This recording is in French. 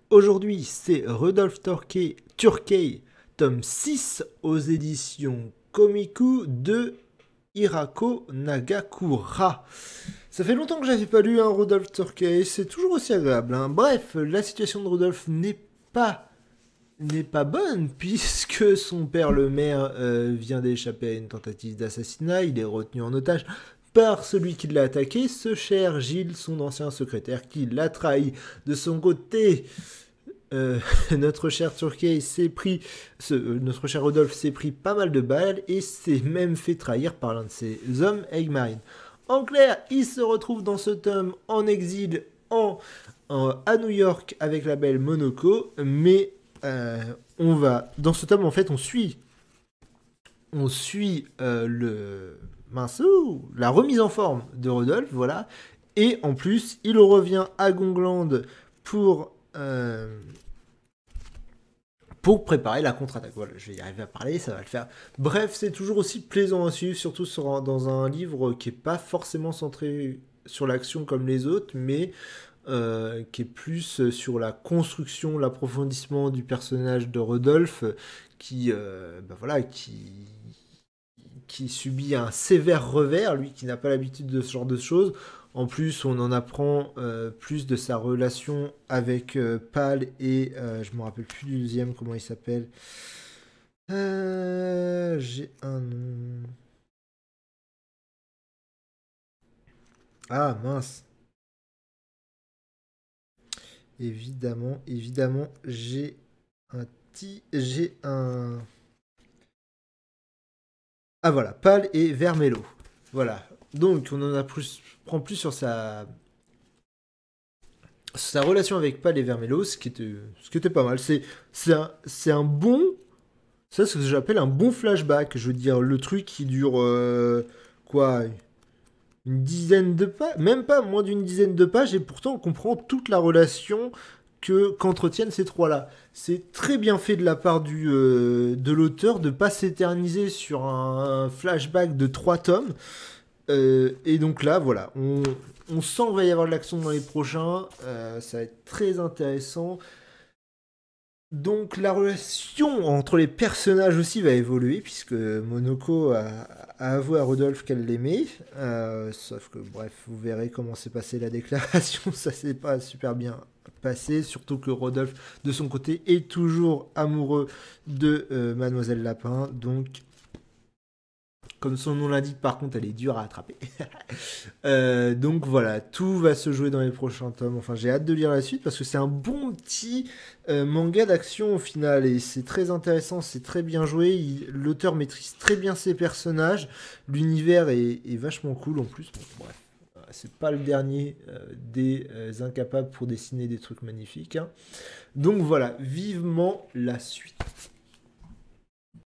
Aujourd'hui, c'est Rudolf Turkey, tome 6 aux éditions Komiku de Hirako Nagakura. Ça fait longtemps que j'avais pas lu un Rudolf Turkey, c'est toujours aussi agréable, hein. Bref, la situation de Rudolf n'est pas bonne puisque son père le maire vient d'échapper à une tentative d'assassinat, il est retenu en otage par celui qui l'a attaqué, ce cher Gilles, son ancien secrétaire qui l'a trahi. De son côté, notre cher Turkey notre cher Rodolphe s'est pris pas mal de balles et s'est même fait trahir par l'un de ses hommes, Eggmine. En clair, il se retrouve dans ce tome en exil à New York avec la belle Monoko, mais dans ce tome en fait on suit la remise en forme de Rodolphe, voilà, et en plus il revient à Gongland pour préparer la contre-attaque. Voilà, je vais y arriver à parler, ça va le faire. Bref, c'est toujours aussi plaisant à suivre, surtout dans un livre qui n'est pas forcément centré sur l'action comme les autres, mais qui est plus sur la construction, l'approfondissement du personnage de Rodolphe, qui subit un sévère revers, lui qui n'a pas l'habitude de ce genre de choses. En plus, on en apprend plus de sa relation avec Pal et je me rappelle plus du deuxième, comment il s'appelle. J'ai un nom. Ah mince. Évidemment, j'ai un. Ah voilà, Pal et Vermello. Voilà. Donc on en a prend plus sur sa relation avec Pal et Vermello, ce qui était pas mal. C'est un bon. Ça, c'est ce que j'appelle un bon flashback. Je veux dire, le truc qui dure. Quoi, une dizaine de pages, même pas moins d'une dizaine de pages, et pourtant on comprend toute la relation qu'entretiennent ces trois-là. C'est très bien fait de la part de l'auteur de pas s'éterniser sur un flashback de 3 tomes. Et donc là, voilà, on sent qu'il va y avoir de l'action dans les prochains. Ça va être très intéressant. Donc la relation entre les personnages aussi va évoluer, puisque Monoko a avoué à Rodolphe qu'elle l'aimait. Sauf que, bref, vous verrez comment s'est passée la déclaration. Ça s'est pas super bien passé, surtout que Rodolphe, de son côté, est toujours amoureux de Mademoiselle Lapin. Donc, comme son nom l'indique, par contre, elle est dure à attraper. Donc voilà, tout va se jouer dans les prochains tomes. Enfin, j'ai hâte de lire la suite parce que c'est un bon petit manga d'action au final. Et c'est très intéressant, c'est très bien joué. L'auteur maîtrise très bien ses personnages. L'univers est vachement cool en plus. Bon, bref, c'est pas le dernier des incapables pour dessiner des trucs magnifiques, hein. Donc voilà, vivement la suite.